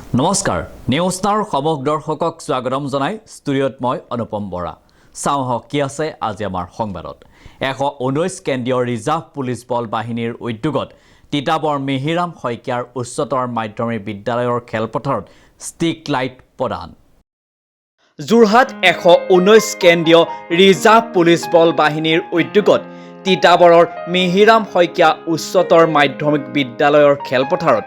নমস্কাৰ নিউজ নাওৰ সমগ্ৰ দৰ্শকক স্বাগতম জনাই ষ্টুডিঅ'ত মই অনুপম বৰা চাওঁ কি আছে আজি আমাৰ সংবাদত 119 কেন্দ্ৰীয় ৰিজাৰ্ভ পুলিচ বল বাহিনীৰ উদ্যোগত তিতাবৰ মিহিৰাম শইকীয়াৰ উচ্চতৰ মাধ্যমিক বিদ্যালয়ৰ খেলপথাৰত ষ্টিক লাইট প্ৰদান যোৰহাট 119 কেন্দ্ৰীয় ৰিজাৰ্ভ পুলিচ বল বাহিনীৰ উদ্যোগত তিতাবৰৰ মিহিৰাম শইকীয়া উচ্চতৰ মাধ্যমিক বিদ্যালয়ৰ খেলপথাৰত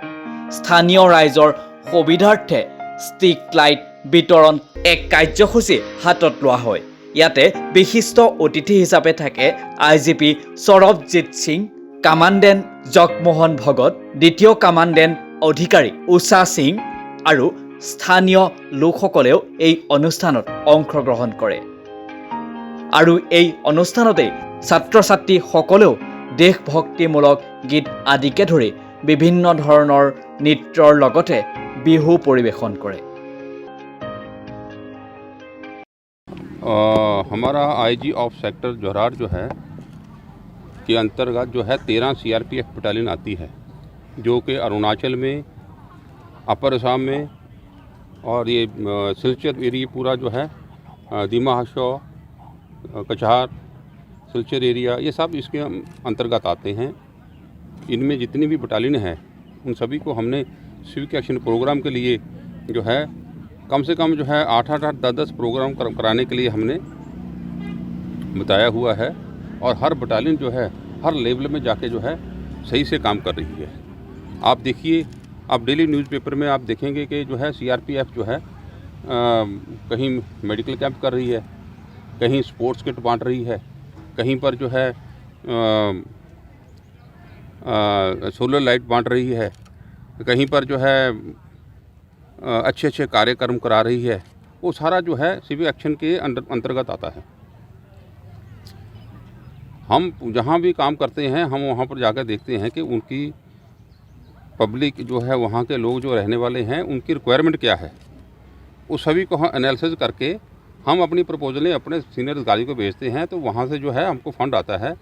স্থানীয় ৰাইজৰ সুবিধাৰ্থে ষ্টিক লাইট বিতৰণ এক কাৰ্যসূচী হাতত লোৱা হয়। ইয়াতে বিশিষ্ট অতিথি হিচাপে থাকে IGP সৌৰভজিৎ সিং, কামাণ্ডেণ্ট জগমোহন ভগত, দ্বিতীয় কামাণ্ডেণ্ট অধিকাৰী উষা সিং আৰু স্থানীয় লোকসকলেও এই অনুষ্ঠানত অংশগ্ৰহণ কৰে। আৰু এই অনুষ্ঠানতে ছাত্ৰ-ছাত্ৰীসকলেও দেশভক্তিমূলক গীত আদিকে ধৰি বিভিন্ন ধৰণৰ নৃত্যৰ লগতে बिहू परिवेशन करे। हमारा IG ऑफ सेक्टर जोरहाट जो है के अंतर्गत जो है 13 CRPF बटालियन आती है, जो कि अरुणाचल में, अपर असम में और ये सिलचर एरिया पूरा जो है दीमा हाशो, कछार, सिलचर एरिया, ये सब इसके अंतर्गत आते हैं। इनमें जितनी भी बटालियन है उन सभी को हमने सिविक एक्शन प्रोग्राम के लिए जो है कम से कम जो है 8-8, 10-10 प्रोग्राम कराने के लिए हमने बताया हुआ है। और हर बटालियन जो है हर लेवल में जाके जो है सही से काम कर रही है। आप देखिए, आप डेली न्यूज़पेपर में आप देखेंगे कि जो है CRPF जो है कहीं मेडिकल कैंप कर रही है, कहीं स्पोर्ट्स किट बांट रही है, कहीं पर जो है सोलर लाइट बांट रही है, कहीं पर जो है अच्छे अच्छे कार्यक्रम करा रही है। वो सारा जो है सिविक एक्शन के अंतर्गत आता है। हम जहाँ भी काम करते हैं हम वहाँ पर जाकर देखते हैं कि उनकी पब्लिक जो है, वहाँ के लोग जो रहने वाले हैं, उनकी रिक्वायरमेंट क्या है, उस सभी को हम एनालिसिस करके हम अपनी प्रपोजलें अपने सीनियर अधिकारी को भेजते हैं। तो वहाँ से जो है हमको फंड आता है।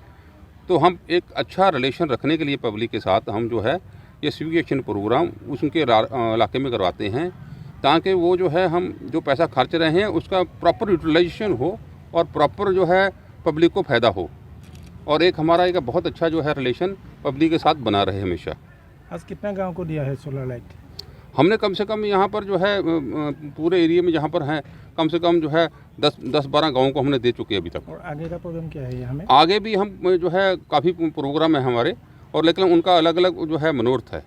तो हम एक अच्छा रिलेशन रखने के लिए पब्लिक के साथ हम जो है ये सिविक एक्शन प्रोग्राम उनके इलाके में करवाते हैं, ताकि वो जो है हम जो पैसा खर्च रहे हैं उसका प्रॉपर यूटिलाइजेशन हो और प्रॉपर जो है पब्लिक को फ़ायदा हो। और एक हमारा एक बहुत अच्छा जो है रिलेशन पब्लिक के साथ बना रहे हमेशा। आज कितना गांव को दिया है सोलर लाइट? हमने कम से कम यहाँ पर जो है पूरे एरिया में जहाँ पर हैं कम से कम जो है 10-12 गाँवों को हमने दे चुके हैं अभी तक। और आगे का प्रोग्राम क्या है? हमें आगे भी हम जो है काफ़ी प्रोग्राम है हमारे, और लेकिन उनका अलग अलग जो है मनोरथ है।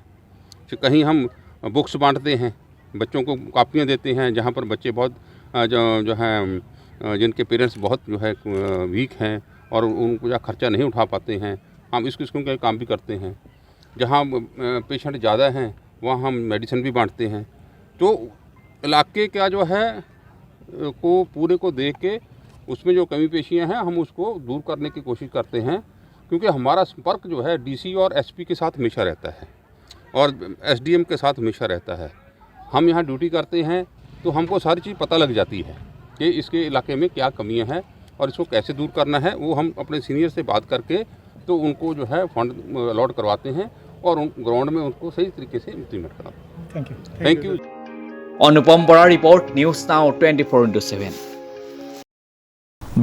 कहीं हम बुक्स बांटते हैं, बच्चों को कापियाँ देते हैं, जहाँ पर बच्चे बहुत जो हैं जिनके पेरेंट्स बहुत जो है वीक हैं और उनको खर्चा नहीं उठा पाते हैं, हम इस किस्म के काम भी करते हैं। जहाँ पेशेंट ज़्यादा हैं वहाँ हम मेडिसिन भी बांटते हैं। तो इलाके का जो है को पूरे को देख के उसमें जो कमी पेशियाँ हैं हम उसको दूर करने की कोशिश करते हैं, क्योंकि हमारा संपर्क जो है DC और SP के साथ हमेशा रहता है और SDM के साथ हमेशा रहता है। हम यहाँ ड्यूटी करते हैं तो हमको सारी चीज़ पता लग जाती है कि इसके इलाके में क्या कमियाँ हैं और इसको कैसे दूर करना है। वो हम अपने सीनियर से बात करके तो उनको जो है फंड अलॉट करवाते हैं और उन ग्राउंड में उनको सही तरीके से इम्प्लीमेंट कराते हैं। Thank you. Anupam Bora report News Now 24/7।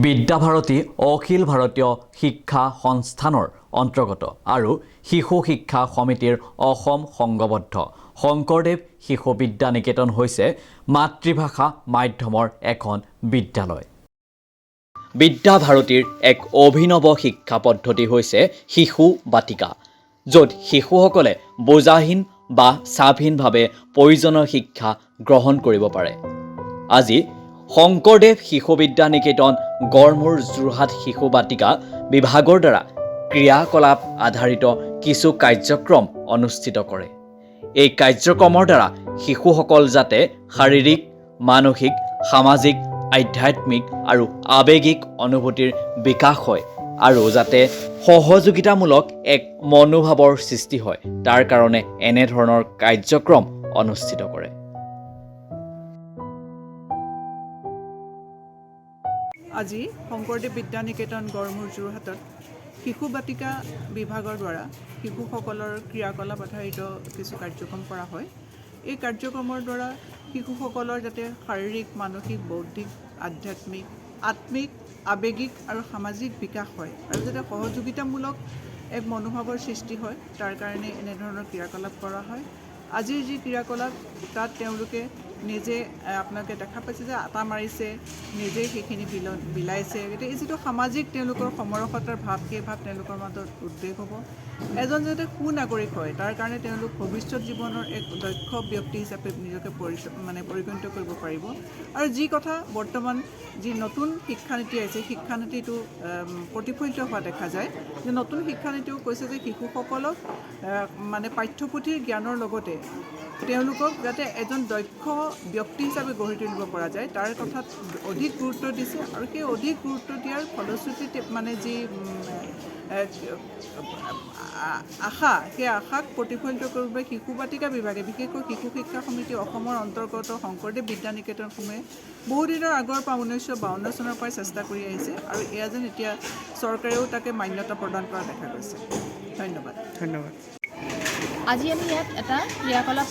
Vidyabharati অখিল ভাৰতীয় শিক্ষা সংস্থানৰ অন্তৰ্গত আৰু শিশু শিক্ষা সমিতিৰ অসম সংঘবদ্ধ শংকৰদেৱ শিশু বিদ্যা নিকেতন হৈছে মাতৃভাষা মাধ্যমৰ এখন বিদ্যালয়। বিদ্যাভাৰতীৰ এক অভিনৱ শিক্ষা পদ্ধতি হৈছে শিশু বাটিকা, য'ত শিশুসকলে বোজাহীন বা চাপহীনভাৱে প্ৰয়োজনীয় শিক্ষা গ্ৰহণ কৰিব পাৰে। আজি শংকৰদেৱ শিশু বিদ্যা নিকেতন গড়মূৰ যোৰহাট শিশু বাটিকা বিভাগৰ দ্বাৰা ক্ৰিয়াকলাপ আধাৰিত কিছু কাৰ্যক্ৰম অনুষ্ঠিত কৰে। এই কাৰ্যক্ৰমৰ দ্বাৰা শিশুসকল যাতে শাৰীৰিক, মানসিক, সামাজিক, আধ্যাত্মিক আৰু আৱেগিক অনুভূতিৰ বিকাশ হয় আৰু যাতে সহযোগিতামূলক এক মনোভাৱৰ সৃষ্টি হয়, তাৰ কাৰণে এনেধৰণৰ কাৰ্যক্ৰম অনুষ্ঠিত কৰে। আজি শংকৰদেৱ বিদ্যা নিকেতন গড়মূৰ যোৰহাটত শিশু বাটিকা বিভাগৰ দ্বাৰা শিশুসকলৰ ক্ৰিয়াকলাপ আধাৰিত কিছু কাৰ্যক্ৰম কৰা হয়। এই কাৰ্যক্ৰমৰ দ্বাৰা শিশুসকলৰ যাতে শাৰীৰিক মানসিক বৌদ্ধিক আধ্যাত্মিক আত্মিক আৱেগিক আৰু সামাজিক বিকাশ হয় আৰু যাতে সহযোগিতামূলক এক মনোভাৱৰ সৃষ্টি হয় তাৰ কাৰণে এনেধৰণৰ ক্ৰিয়াকলাপ কৰা হয় আজিৰ যি ক্ৰিয়াকলাপ তাত তেওঁলোকে নিজে আপোনালোকে দেখা পাইছে যে আটা মাৰিছে নিজে সেইখিনি বিলাইছে গতিকে এই যিটো সামাজিক তেওঁলোকৰ সমৰসতাৰ ভাৱ সেই ভাৱ তেওঁলোকৰ মাজত উদ্বেগ হ'ব এজন যাতে সুনাগৰিক হয় তাৰ কাৰণে তেওঁলোক ভৱিষ্যত জীৱনৰ এক দক্ষ ব্যক্তি হিচাপে নিজকে পৰিগণিত কৰিব পাৰিব আৰু যি কথা বৰ্তমান যি নতুন শিক্ষানীতি আছে শিক্ষানীতিটো প্ৰতিফলিত হোৱা দেখা যায় যে নতুন শিক্ষানীতিও কৈছে যে শিশুসকলক পাঠ্যপুথিৰ জ্ঞানৰ লগতে তেওঁলোকক যাতে এজন দক্ষ ব্যক্তি হিচাপে গঢ়ি তুলিব পৰা যায় তাৰ কথাত অধিক গুৰুত্ব দিছে আৰু সেই অধিক গুৰুত্ব দিয়াৰ ফলশ্ৰুতিত যি আশা সেই আশাক প্ৰতিফলিত কৰিবলৈ শিশু বাটিকা বিভাগে বিশেষকৈ শিশু শিক্ষা সমিতি অসমৰ অন্তৰ্গত শংকৰদেৱ বিদ্যা নিকেতনসমূহে বহুদিনৰ আগৰ পৰা 1952 চনৰ পৰাই চেষ্টা কৰি আহিছে আৰু এয়া যেন এতিয়া চৰকাৰেও তাকে মান্যতা প্ৰদান কৰা দেখা গৈছে ধন্যবাদ আজি আমি ইয়াত এটা ক্ৰিয়াকলাপ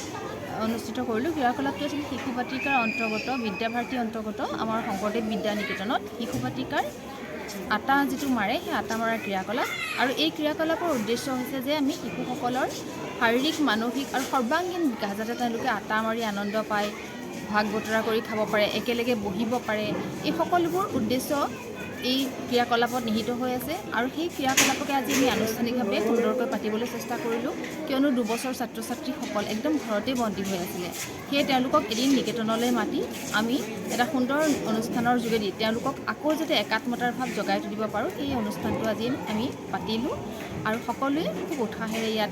অনুষ্ঠিত কৰিলোঁ ক্ৰিয়াকলাপটো আছিল শিশু বাটিকাৰ অন্তৰ্গত বিদ্যাভাৰতী অন্তৰ্গত আমাৰ শংকৰদেৱ বিদ্যা নিকেতনত শিশু বাটিকাৰ আটা যিটো মাৰে সেই আটা মৰাৰ ক্ৰিয়াকলাপ আৰু এই ক্ৰিয়াকলাপৰ উদ্দেশ্য হৈছে যে আমি শিশুসকলৰ শাৰীৰিক মানসিক আৰু সৰ্বাংগীন বিকাশ যাতে তেওঁলোকে আটা মাৰি আনন্দ পায় ভাগ বতৰা কৰি খাব পাৰে একেলগে বহিব পাৰে এই সকলোবোৰ উদ্দেশ্য এই ক্ৰিয়াকলাপত নিহিত হৈ আছে আৰু সেই ক্ৰিয়াকলাপকে আজি আমি আনুষ্ঠানিকভাৱে সুন্দৰকৈ পাতিবলৈ চেষ্টা কৰিলোঁ কিয়নো 2 বছৰ ছাত্ৰ ছাত্ৰীসকল একদম ঘৰতে বন্দী হৈ আছিলে সেয়ে তেওঁলোকক এদিন নিকেতনলৈ মাতি আমি এটা সুন্দৰ অনুষ্ঠানৰ যোগেদি তেওঁলোকক আকৌ যাতে একাত্মতাৰ ভাৱ জগাই তুলিব পাৰোঁ সেই অনুষ্ঠানটো আজি আমি পাতিলোঁ আৰু সকলোৱে খুব উৎসাহেৰে ইয়াত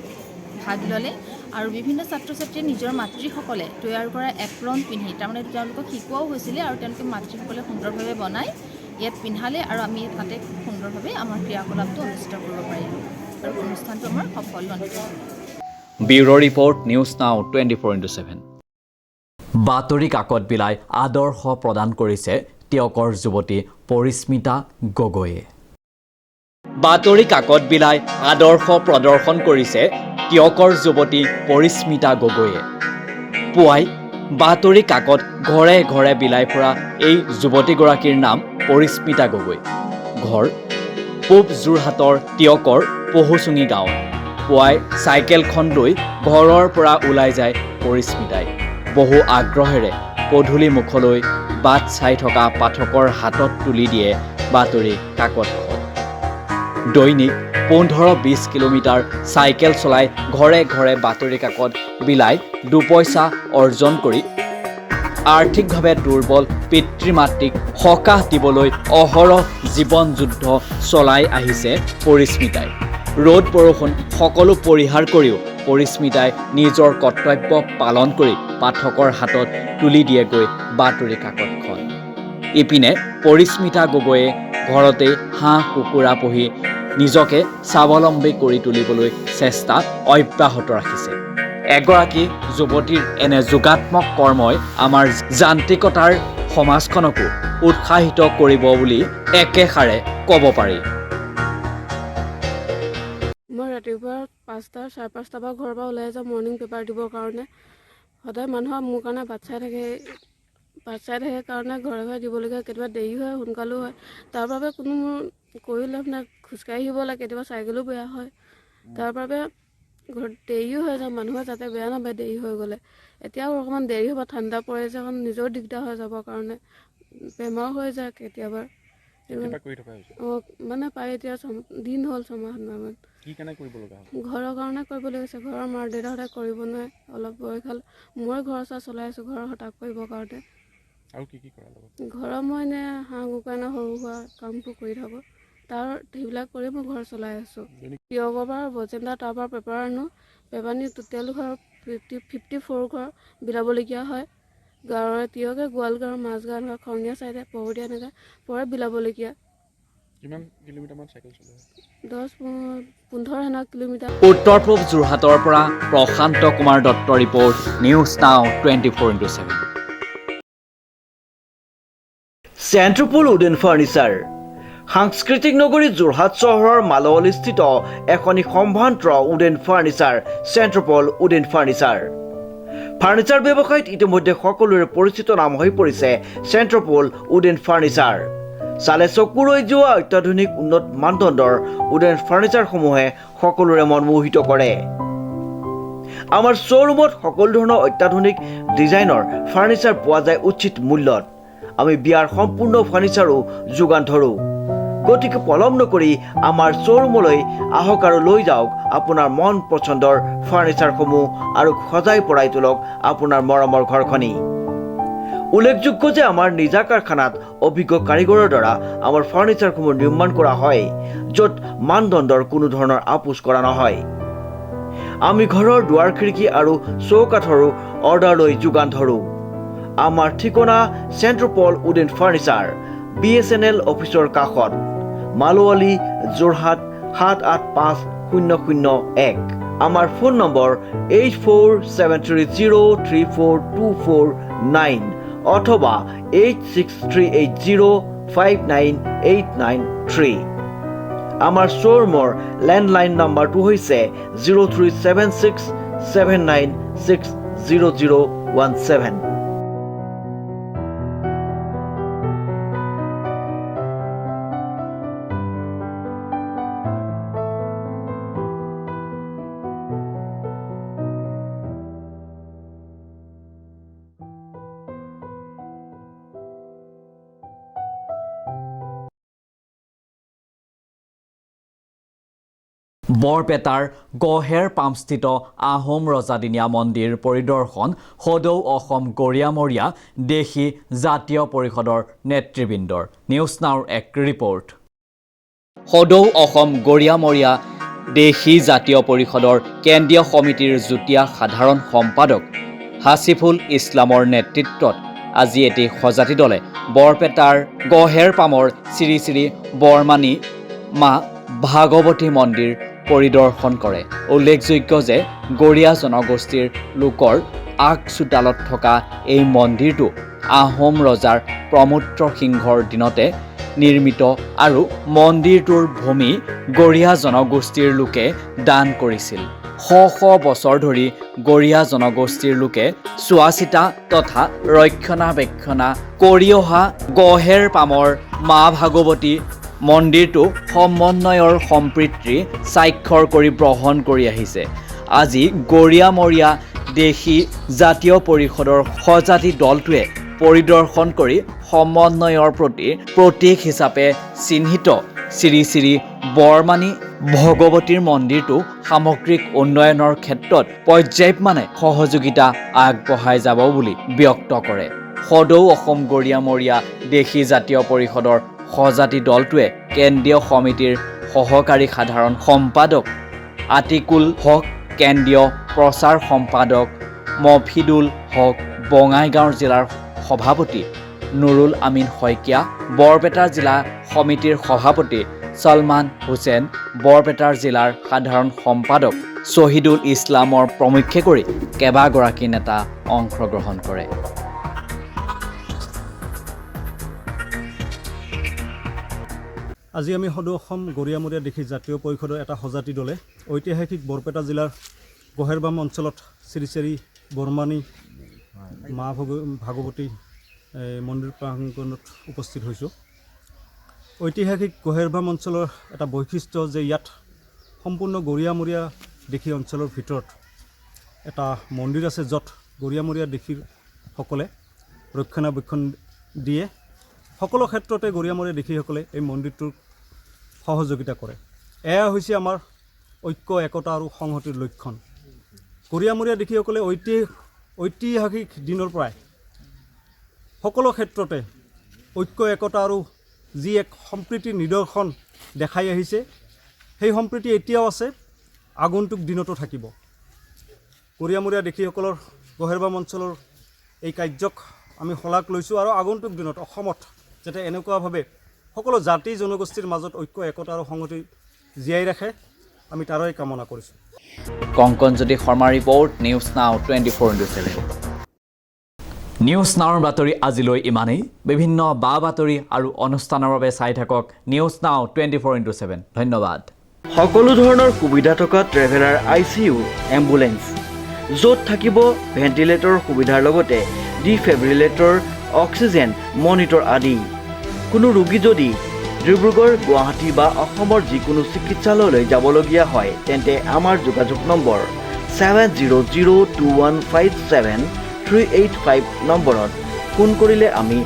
ভাগ ল'লে আৰু বিভিন্ন ছাত্ৰ ছাত্ৰীয়ে নিজৰ মাতৃসকলে তৈয়াৰ কৰা এপ্ৰন পিন্ধি তাৰমানে তেওঁলোকক শিকোৱাও হৈছিলে আৰু তেওঁলোকে মাতৃসকলে সুন্দৰভাৱে বনাই ইয়াত পিন্ধালে আৰু আমি তাতে সুন্দৰভাৱে আমাৰ ক্ৰিয়াকলাপটো অনুষ্ঠিত কৰিব পাৰিলোঁ আৰু অনুষ্ঠানটো আমাৰ সফল হ'ল ব্যুৰ' ৰিপৰ্ট নিউজ নাও 24/7 বাতৰি কাকত বিলাই আদৰ্শ প্ৰদান কৰিছে টিয়কৰ যুৱতী পৰিস্মিতা গগৈয়ে বাতৰি কাকত বিলাই আদৰ্শ প্ৰদৰ্শন কৰিছে টিয়কৰ যুৱতী পৰিস্মিতা গগৈয়ে পুৱাই বাতৰি কাকত ঘৰে ঘৰে বিলাই ফুৰা এই যুৱতীগৰাকীৰ নাম পৰিস্মিতা গগৈ ঘৰ পূব যোৰহাটৰ টিয়কৰ পহুচুঙি গাঁও পুৱাই চাইকেলখন লৈ ঘৰৰ পৰা ওলাই যায় পৰিস্মিতাই বহু আগ্ৰহেৰে পদূলি মুখলৈ বাট চাই থকা পাঠকৰ হাতত তুলি দিয়ে বাতৰি কাকতখন দৈনিক 15-20 কিলোমিটাৰ চাইকেল চলাই ঘৰে ঘৰে বাতৰি কাকত বিলাই দুপইচা অৰ্জন কৰি আৰ্থিকভাৱে দুৰ্বল পিতৃ মাতৃক সকাহ দিবলৈ অহৰহ জীৱন যুদ্ধ চলাই আহিছে পৰিস্মিতাই ৰ'দ বৰষুণ সকলো পৰিহাৰ কৰিও পৰিস্মিতাই নিজৰ কৰ্তব্য পালন কৰি পাঠকৰ হাতত তুলি দিয়েগৈ বাতৰি কাকতখন ইপিনে পৰিস্মিতা গগৈয়ে ঘৰতে হাঁহ কুকুৰা পুহি নিজকে স্বাৱলম্বী কৰি তুলিবলৈ চেষ্টা অব্যাহত ৰাখিছে এগৰাকী যুৱতীৰ এনে যোগাত্মক কৰ্মই আমাৰ যান্ত্ৰিকতাৰ সমাজখনকো উৎসাহিত কৰিব বুলি একেষাৰে ক'ব পাৰি মই ৰাতিপুৱা 5টা 5:30 পৰা ঘৰৰ পৰা ওলাই যাওঁ মৰ্ণিং পেপাৰ দিবৰ কাৰণে সদায় মানুহৰ মোৰ কাৰণে বাট চাই থাকে কাৰণে ঘৰে ঘৰে দিবলগীয়া কেতিয়াবা দেৰি হয় সোনকালো হয় তাৰ বাবে কোনো মোৰ কৰি লাভ নাই খোজকাঢ়ি আহিব লাগে কেতিয়াবা চাইকেলো বেয়া হয় তাৰ বাবে ঘৰত দেৰিও হৈ যায় মানুহে যাতে বেয়া নাপায় দেৰি হৈ গ'লে এতিয়াও অকণমান দেৰি হ'ব ঠাণ্ডা পৰে যে অকণ নিজৰ দিগদাৰ হৈ যাবৰ কাৰণে বেমাৰ হৈ যায় কেতিয়াবা পাই এতিয়া দিন হ'ল 6 মাহমান ঘৰৰ কাৰণে কৰিব লাগিছে ঘৰৰ মাৰ দেউতাহঁতে কৰিব নোৱাৰে অলপ বয়সীয়াল মই ঘৰ চলাই আছোঁ ঘৰৰ হতাশ কৰিবৰ কাৰণে ঘৰৰ মই এনেই হাঁহ কুকুৰা সৰু সুৰা কামবোৰ কৰি থাকোঁ সেইবিলাক কৰি মই ঘৰ চলাই আছোঁ টিয়কৰ পৰা বজেণ্ডা তাৰ পৰা পেপাৰ আনো পেপাৰ নি টোটেল ঘৰ 54 ঘৰ বিলাবলগীয়া হয় গাঁৱৰ টিয়কে গোৱালগাঁৱৰ মাজগাঁও এনেকুৱা খঙীয়া চাইডে পহৰীয়া এনেকৈ পৰে বিলাবলগীয়া 10-15 কিলোমিটাৰ উত্তৰ পূব যোৰহাটৰ পৰা Prashanta Kumar Dutta report News Now 24/7 চেণ্ট্ৰপল wooden furniture সাংস্কৃতিক নগৰী যোৰহাট চহৰৰ মালৱলীস্থিত এখনি সম্ভ্ৰান্ত উডেন ফাৰ্নিচাৰ চেণ্ট্ৰপল উডেন ফাৰ্নিচাৰ ফাৰ্নিচাৰ ব্যৱসায়ত ইতিমধ্যে সকলোৰে পৰিচিত নাম হৈ পৰিছে চেণ্ট্ৰপল উডেন ফাৰ্নিচাৰ। চালে চকু ৰৈ যোৱা অত্যাধুনিক উন্নত মানদণ্ডৰ উডেন ফাৰ্নিচাৰসমূহে সকলোৰে মন মোহিত কৰে। আমাৰ শ্ব'ৰুমত সকলো ধৰণৰ অত্যাধুনিক ডিজাইনৰ ফাৰ্নিচাৰ পোৱা যায় উচিত মূল্যত। আমি বিয়াৰ সম্পূৰ্ণ ফাৰ্নিচাৰো যোগান ধৰোঁ। গতিকে পলম নকৰি আমাৰ শ্ব'ৰুমলৈ আহক আৰু লৈ যাওক আপোনাৰ মন পচন্দৰ ফাৰ্নিচাৰসমূহ আৰু সজাই পৰাই তোলক আপোনাৰ মৰমৰ ঘৰখনি। উল্লেখযোগ্য যে আমাৰ নিজা কাৰখানাত অভিজ্ঞ কাৰিকৰৰ দ্বাৰা আমাৰ ফাৰ্নিচাৰসমূহ নিৰ্মাণ কৰা হয়, য'ত মানদণ্ডৰ কোনো ধৰণৰ আপোচ কৰা নহয়। আমি ঘৰৰ দুৱাৰ খিৰিকী আৰু চৌকাঠৰো অৰ্ডাৰ লৈ যোগান ধৰোঁ। আমাৰ ঠিকনা চেণ্ট্ৰপল উডেন ফাৰ্নিচাৰ, BSNL অফিচৰ কাষত, মালোৱালি, যোৰহাট 785-001। আমাৰ ফোন নম্বৰ 8473034249 অথবা 8638059893। আমাৰ শ্ব'ৰুমৰ লেণ্ডলাইন নম্বৰটো হৈছে 037679600017। বৰপেটাৰ গহেৰ পামস্থিত আহোম ৰজাদিনীয়া মন্দিৰ পৰিদৰ্শন সদৌ অসম গৰিয়ামৰীয়া দেশী জাতীয় পৰিষদৰ নেতৃবৃন্দৰ। নিউজ নাওৰ এক ৰিপৰ্ট। সদৌ অসম গৰিয়ামৰীয়া দেশী জাতীয় পৰিষদৰ কেন্দ্ৰীয় সমিতিৰ যুটীয়া সাধাৰণ সম্পাদক হাছিফুল ইছলামৰ নেতৃত্বত আজি এটি সজাতি দলে বৰপেটাৰ গহেৰ পামৰ শ্ৰী শ্ৰী বৰমানী মা ভাগৱতী মন্দিৰ পৰিদৰ্শন কৰে। উল্লেখযোগ্য যে গৰিয়া জনগোষ্ঠীৰ লোকৰ আগ চোতালত থকা এই মন্দিৰটো আহোম ৰজাৰ প্ৰমোত্ৰ সিংহৰ দিনতে নিৰ্মিত আৰু মন্দিৰটোৰ ভূমি গৰিয়া জনগোষ্ঠীৰ লোকে দান কৰিছিল। শ শ বছৰ ধৰি গৰিয়া জনগোষ্ঠীৰ লোকে চোৱা চিতা তথা ৰক্ষণাবেক্ষণা কৰি অহা গহেৰ পামৰ মা ভাগৱতী মন্দিৰটো সমন্বয়ৰ সম্প্ৰীতি স্বাক্ষৰ কৰি গ্ৰহণ কৰি আহিছে। আজি গৰিয়ামৰীয়া দেশী জাতীয় পৰিষদৰ সজাতি দলটোৱে পৰিদৰ্শন কৰি সমন্বয়ৰ প্ৰতি প্ৰতীক হিচাপে চিহ্নিত শ্ৰী শ্ৰী বৰমানী ভগৱতীৰ মন্দিৰটো সামগ্ৰিক উন্নয়নৰ ক্ষেত্ৰত পৰ্যায়ক্ৰমে সহযোগিতা আগবঢ়াই যাব বুলি ব্যক্ত কৰে। সদৌ অসম গৰিয়ামৰীয়া দেশী জাতীয় পৰিষদৰ সজাতি দলটোৱে কেন্দ্ৰীয় সমিতিৰ সহকাৰী সাধাৰণ সম্পাদক আতিকুল হক, কেন্দ্ৰীয় প্ৰচাৰ সম্পাদক মফিদুল হক, বঙাইগাঁও জিলাৰ সভাপতি নুৰুল আমিন শইকীয়া, বৰপেটা জিলা সমিতিৰ সভাপতি সলমান হুছেইন, বৰপেটাৰ জিলাৰ সাধাৰণ সম্পাদক শ্বহীদুল ইছলামৰ প্ৰমুখ্যে কৰি কেইবাগৰাকী নেতা অংশগ্ৰহণ কৰে। আজি আমি সদৌ অসম গৰিয়ামৰীয়া দেশী জাতীয় পৰিষদৰ এটা সজাতি দলে ঐতিহাসিক বৰপেটা জিলাৰ গহেৰবাম অঞ্চলত শ্ৰী শ্ৰী বৰমানী মা ভাগৱতী মন্দিৰ প্ৰাংগণত উপস্থিত হৈছোঁ। ঐতিহাসিক গহেৰবাম অঞ্চলৰ এটা বৈশিষ্ট্য যে ইয়াত সম্পূৰ্ণ গৰিয়ামৰীয়া দেশী অঞ্চলৰ ভিতৰত এটা মন্দিৰ আছে, য'ত গৰিয়ামৰীয়া দেশীসকলে ৰক্ষণাবেক্ষণ দিয়ে। সকলো ক্ষেত্ৰতে গৰিয়ামৰীয়া দেশীসকলে এই মন্দিৰটোৰ সহযোগিতা কৰে। এয়া হৈছে আমাৰ ঐক্য, একতা আৰু সংহতিৰ লক্ষণ। গৰিয়ামৰীয়া দেশীসকলে ঐতিহাসিক দিনৰ পৰাই সকলো ক্ষেত্ৰতে ঐক্য, একতা আৰু যি এক সম্প্ৰীতিৰ নিদৰ্শন দেখাই আহিছে, সেই সম্প্ৰীতি এতিয়াও আছে, আগন্তুক দিনতো থাকিব। গৰিয়ামৰীয়া দেশীসকলৰ গহেৰবাম অঞ্চলৰ এই কাৰ্যক আমি শলাগ লৈছোঁ আৰু আগন্তুক দিনত অসমত যাতে এনেকুৱাভাৱে সকলো জাতি জনগোষ্ঠীৰ মাজত ঐক্য, একতা আৰু সংহতি জীয়াই ৰাখে, আমি তাৰে কামনা কৰিছোঁ। Kankanjyoti Sharma report, News Now 24/7। News নাওৰ বাতৰি আজিলৈ ইমানেই। বিভিন্ন বা বাতৰি আৰু অনুষ্ঠানৰ বাবে চাই থাকক নিউজ নাও 24/7। ধন্যবাদ। সকলো ধৰণৰ সুবিধা থকা ট্ৰেভেলাৰ ICU, এম্বুলেন্স, য'ত থাকিব ভেণ্টিলেটৰ সুবিধাৰ লগতে ডিফেব্ৰিলেটৰ, অক্সিজেন মনিটৰ আদি। কোনো ৰোগী যদি ডিব্ৰুগড়, গুৱাহাটী বা অসমৰ যিকোনো চিকিৎসালয়লৈ যাবলগীয়া হয় তেন্তে আমাৰ যোগাযোগ নম্বৰ 7002157385 নম্বৰত ফোন কৰিলে আমি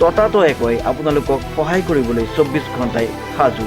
ততাতৈয়াকৈ আপোনালোকক সহায় কৰিবলৈ 24 ঘণ্টাই সাজু।